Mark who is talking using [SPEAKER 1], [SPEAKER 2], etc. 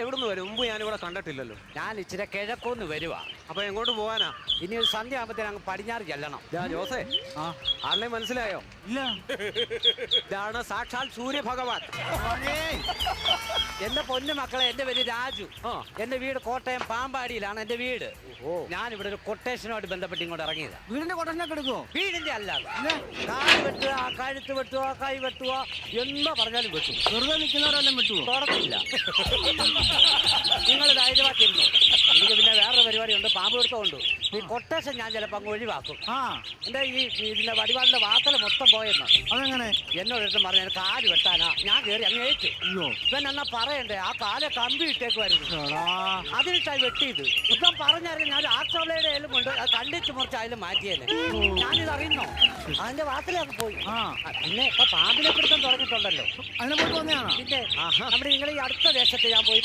[SPEAKER 1] എവിടുന്ന് വരും? മുമ്പ് ഞാനിവിടെ കണ്ടിട്ടില്ലല്ലോ.
[SPEAKER 2] ഞാൻ ഇച്ചിരി കിഴക്കൊന്ന് വരുവാ.
[SPEAKER 1] അപ്പൊ എങ്ങോട്ട് പോവാനാ?
[SPEAKER 2] ഇനി ഒരു സന്ധ്യ ആകുമ്പത്തേന് അങ്ങ് പടിഞ്ഞാറ് ചെല്ലണം.
[SPEAKER 1] ജോസേ, ആളെ മനസ്സിലായോ?
[SPEAKER 3] ഇല്ല.
[SPEAKER 1] ഇതാണ് സാക്ഷാൽ സൂര്യഭഗവാൻ.
[SPEAKER 2] എന്റെ പൊന്നു മക്കളെ, എന്റെ പേര് രാജു. എന്റെ വീട് കോട്ടയം പാമ്പാടിയിലാണ് എന്റെ വീട്. ഞാൻ ഇവിടെ ഒരു കൊട്ടേഷനുമായിട്ട് ബന്ധപ്പെട്ട് ഇങ്ങോട്ട് ഇറങ്ങിയത്.
[SPEAKER 3] വീടിന്റെ കൊട്ടേഷനൊക്കെ എടുക്കുവോ?
[SPEAKER 2] വീടിന്റെ അല്ലാതെ കാല് വെട്ടുക, കഴുത്ത് വെട്ടുക, കൈ വെട്ടുക, എന്താ പറഞ്ഞാലും വെട്ടും.
[SPEAKER 3] വെറുതെ നിൽക്കുന്നവരെല്ലാം വിട്ടുവോ?
[SPEAKER 2] തുടക്കില്ല. നിങ്ങൾ ധൈര്യമാക്കിയിരുന്നു. എനിക്ക് പിന്നെ വേറൊരു പരിപാടി ഉണ്ട്, പാമ്പ് എടുത്തോണ്ട്. ഈ കൊട്ടേഷൻ ഞാൻ ചിലപ്പോൾ അങ്ങ് ഒഴിവാക്കും. എന്റെ ഈ ഇതിന്റെ വടിവാളിന്റെ വാത്തല മൊത്തം പോയെന്ന്.
[SPEAKER 3] അതെങ്ങനെ?
[SPEAKER 2] എന്നോട് എടുത്ത് പറഞ്ഞു കാല് വെട്ടാനാ. ഞാൻ കയറി അങ്ങ് ഏറ്റു. ഇവൻ എന്നാ പറയണ്ടേ, ആ കാലെ കമ്പി ഇട്ടേക്കുമായിരുന്നു. അതിനിട്ടായി വെട്ടിയത്. ഇപ്പം പറഞ്ഞായിരുന്നു ഞാൻ ആക്സോളയുടെ ആയാലും കൊണ്ട് അത് കണ്ടിച്ച് മുറിച്ച് അതിൽ മാറ്റിയേനെ. ഞാനിത് അറിയുന്നോ? അതിന്റെ വാത്തിലൊക്കെ പോയി. പിന്നെ ഇപ്പൊ പാമ്പിനെ പിടുത്തം തുടങ്ങിയിട്ടുണ്ടല്ലോ.
[SPEAKER 3] അതിനെ പോയി വന്നതാണോ?
[SPEAKER 2] പിന്നെ നമ്മുടെ നിങ്ങൾ ഈ അടുത്ത ദേശത്ത് ഞാൻ പോയി